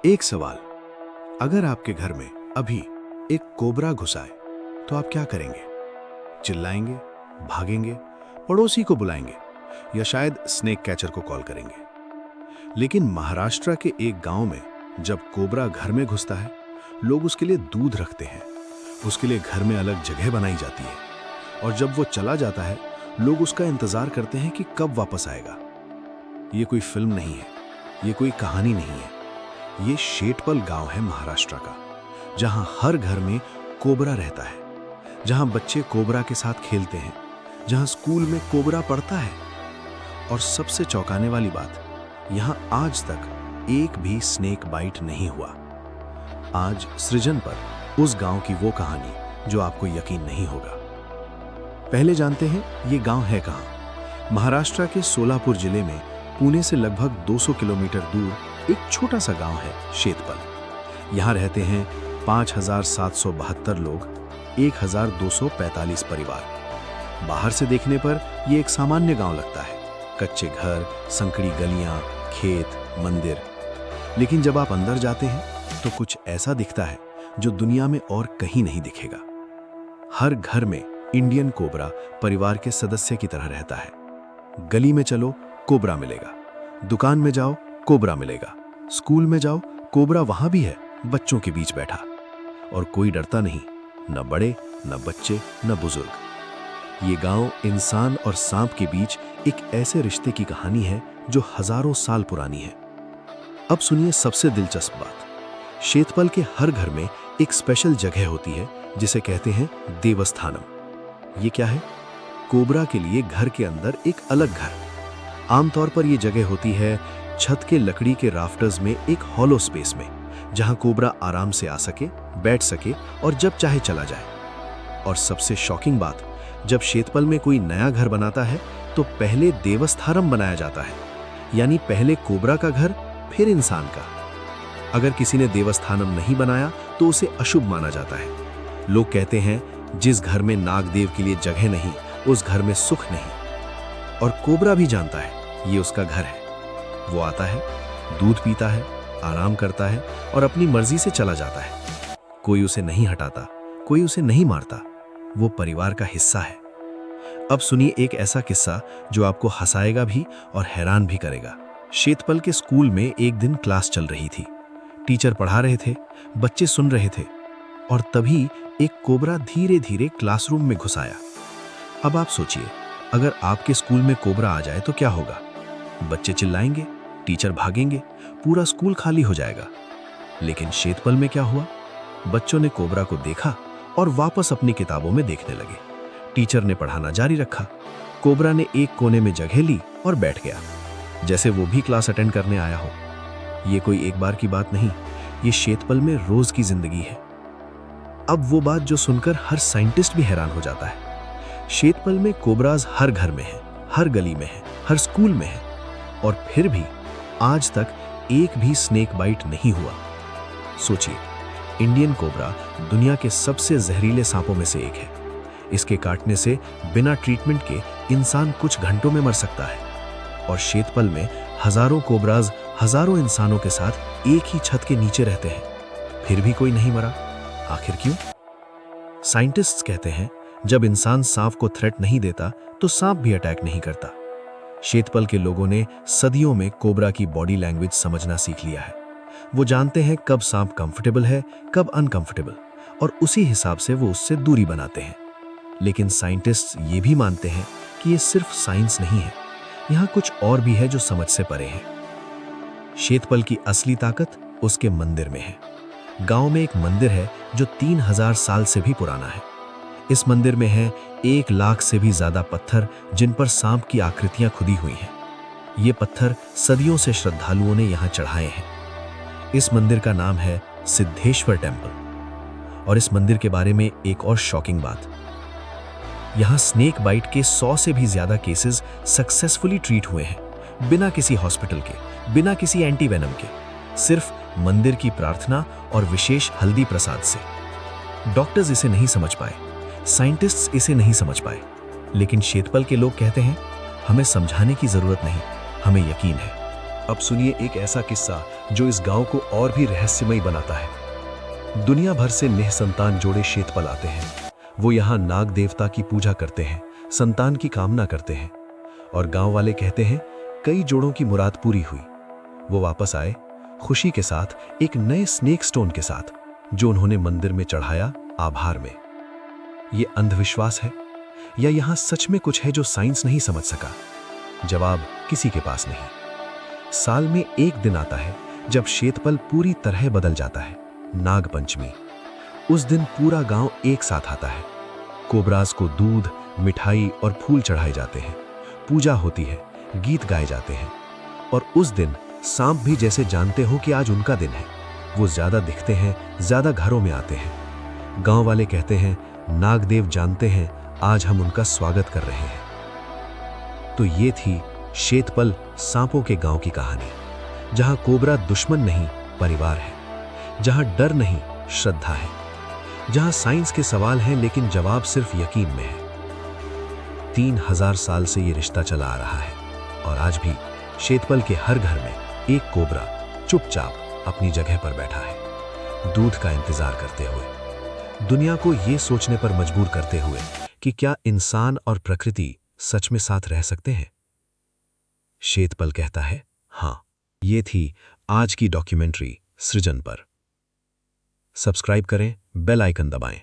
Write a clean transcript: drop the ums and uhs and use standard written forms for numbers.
एक सवाल, अगर आपके घर में अभी एक कोबरा घुसा है तो आप क्या करेंगे? चिल्लाएंगे, भागेंगे, पड़ोसी को बुलाएंगे या शायद स्नेक कैचर को कॉल करेंगे? लेकिन महाराष्ट्र के एक गांव में जब कोबरा घर में घुसता है, लोग उसके लिए दूध रखते हैं, उसके लिए घर में अलग जगह बनाई जाती है और जब वो चला जाता है, लोग उसका इंतजार करते हैं कि कब वापस आएगा। ये कोई फिल्म नहीं है, ये कोई कहानी नहीं है, ये शेटपल गांव है महाराष्ट्र का, जहां हर घर में कोबरा रहता है, जहां बच्चे कोबरा के साथ खेलते हैं, जहां स्कूल में कोबरा पढ़ता है। और सबसे चौंकाने वाली बात, यहां आज तक एक भी स्नेक बाइट नहीं हुआ। आज सृजन पर उस गांव की वो कहानी जो आपको यकीन नहीं होगा। पहले जानते हैं ये गांव है कहां। महाराष्ट्र के सोलापुर जिले में पुणे से लगभग 200 किलोमीटर दूर एक छोटा सा गांव है शेतपल। यहां रहते हैं 5,772 लोग, 1,245 परिवार। बाहर से देखने पर यह एक सामान्य गांव लगता है, कच्चे घर, संकड़ी गलियां, खेत, मंदिर। लेकिन जब आप अंदर जाते हैं तो कुछ ऐसा दिखता है जो दुनिया में और कहीं नहीं दिखेगा। हर घर में इंडियन कोबरा परिवार के सदस्य की तरह रहता है। गली में चलो, कोबरा मिलेगा। दुकान में जाओ, कोबरा मिलेगा। स्कूल में जाओ, कोबरा वहां भी है, बच्चों के बीच बैठा। और कोई डरता नहीं, न बड़े, न बच्चे, न बुजुर्ग। ये गांव इंसान और सांप के बीच एक ऐसे रिश्ते की कहानी है जो हजारों साल पुरानी है। अब सुनिए सबसे दिलचस्प बात। शेतपल के हर घर में एक स्पेशल जगह होती है जिसे कहते हैं देवस्थानम। ये क्या है? कोबरा के लिए घर के अंदर एक अलग घर। आमतौर पर यह जगह होती है छत के लकड़ी के राफ्टर्स में एक हॉलो स्पेस में, जहां कोबरा आराम से आ सके, बैठ सके और जब चाहे चला जाए। और सबसे शॉकिंग बात, जब शेतपल में कोई नया घर बनाता है तो पहले देवस्थानम बनाया जाता है, यानी पहले कोबरा का घर फिर इंसान का। अगर किसी ने देवस्थानम नहीं बनाया तो उसे अशुभ माना जाता है। लोग कहते हैं जिस घर में नागदेव के लिए जगह नहीं, उस घर में सुख नहीं। और कोबरा भी जानता है ये उसका घर है। वो आता है, दूध पीता है, आराम करता है और अपनी मर्जी से चला जाता है। कोई उसे नहीं हटाता, कोई उसे नहीं मारता। वो परिवार का हिस्सा है। अब सुनिए एक ऐसा किस्सा जो आपको हंसाएगा भी और हैरान भी करेगा। शेतपल के स्कूल में एक दिन क्लास चल रही थी। टीचर पढ़ा रहे थे, बच्चे सुन रहे थे और तभी एक कोबरा धीरे धीरे क्लासरूम में घुस आया। अब आप सोचिए, अगर आपके स्कूल में कोबरा आ जाए तो क्या होगा? बच्चे चिल्लाएंगे, टीचर भागेंगे, पूरा स्कूल खाली हो जाएगा। लेकिन शेतपल में क्या हुआ? बच्चों ने कोबरा को देखा और वापस अपनी किताबों में देखने लगे। टीचर ने पढ़ाना जारी रखा। कोबरा ने एक कोने में जगह ली और बैठ गया, जैसे वो भी क्लास अटेंड करने आया हो। ये कोई एक बार की बात नहीं, ये शेतपल में रोज की जिंदगी है। अब वो बात जो सुनकर हर साइंटिस्ट भी हैरान हो जाता है। शेतपल में कोबराज हर घर में है, हर गली में है, हर स्कूल में है, और फिर भी आज तक एक भी स्नेक बाइट नहीं हुआ। सोचिए, इंडियन कोबरा दुनिया के सबसे जहरीले सांपों में से एक है। इसके काटने से बिना ट्रीटमेंट के इंसान कुछ घंटों में मर सकता है। और शेतपल में हजारों कोबराज हजारों इंसानों के साथ एक ही छत के नीचे रहते हैं, फिर भी कोई नहीं मरा। आखिर क्यों? साइंटिस्ट्स कहते हैं जब इंसान सांप को थ्रेट नहीं देता तो सांप भी अटैक नहीं करता। शेतपल के लोगों ने सदियों में कोबरा की बॉडी लैंग्वेज समझना सीख लिया है। वो जानते हैं कब सांप कंफर्टेबल है, कब अनकंफर्टेबल, और उसी हिसाब से वो उससे दूरी बनाते हैं। लेकिन साइंटिस्ट्स ये भी मानते हैं कि ये सिर्फ साइंस नहीं है, यहाँ कुछ और भी है जो समझ से परे है। शेतपल की असली ताकत उसके मंदिर में है। गांव में एक मंदिर है जो 3000 साल से भी पुराना है। इस मंदिर में है 1 लाख से भी ज्यादा पत्थर जिन पर सांप की आकृतियां खुदी हुई हैं। ये पत्थर सदियों से श्रद्धालुओं ने यहाँ चढ़ाए हैं। इस मंदिर का नाम है सिद्धेश्वर टेम्पल। और इस मंदिर के बारे में एक और शॉकिंग बात, यहाँ स्नेक बाइट के 100 से भी ज्यादा केसेस सक्सेसफुली ट्रीट हुए हैं, बिना किसी हॉस्पिटल के, बिना किसी एंटीवेनम के, सिर्फ मंदिर की प्रार्थना और विशेष हल्दी प्रसाद से। डॉक्टर्स इसे नहीं समझ पाए, साइंटिस्ट्स इसे नहीं समझ पाए, लेकिन शेतपल के लोग कहते हैं हमें समझाने की जरूरत नहीं, हमें यकीन है। अब सुनिए एक ऐसा किस्सा जो इस गांव को और भी रहस्यमयी बनाता है। दुनिया भर से निःसंतान जोड़े शेतपल आते हैं। वो यहाँ नाग देवता की पूजा करते हैं, संतान की कामना करते हैं। और गांव वाले कहते हैं कई जोड़ों की मुराद पूरी हुई। वो वापस आए खुशी के साथ, एक नए स्नेक स्टोन के साथ, जो उन्होंने मंदिर में चढ़ाया आभार में। ये अंधविश्वास है या यहाँ सच में कुछ है जो साइंस नहीं समझ सका? जवाब किसी के पास नहीं। साल में एक दिन आता है जब शेतपल पूरी तरह बदल जाता है, नाग पंचमी। उस दिन पूरा गांव एक साथ आता है। कोबराज को दूध, मिठाई और फूल चढ़ाए जाते हैं, पूजा होती है, गीत गाए जाते हैं। और उस दिन सांप भी जैसे जानते हो कि आज उनका दिन है, वो ज्यादा दिखते हैं, ज्यादा घरों में आते हैं। गांव वाले कहते हैं नागदेव जानते हैं आज हम उनका स्वागत कर रहे हैं। तो ये थी शेतपल सांपों के गांव की कहानी, जहां कोबरा दुश्मन नहीं परिवार है, जहां डर नहीं श्रद्धा है, जहां साइंस के सवाल हैं लेकिन जवाब सिर्फ यकीन में है। 3000 साल से ये रिश्ता चला आ रहा है और आज भी शेतपल के हर घर में एक कोबरा चुपचाप अपनी जगह पर बैठा है, दूध का इंतजार करते हुए, दुनिया को ये सोचने पर मजबूर करते हुए कि क्या इंसान और प्रकृति सच में साथ रह सकते हैं। शेतपल कहता है हाँ। ये थी आज की डॉक्यूमेंट्री सृजन पर। सब्सक्राइब करें, बेल आइकन दबाएं।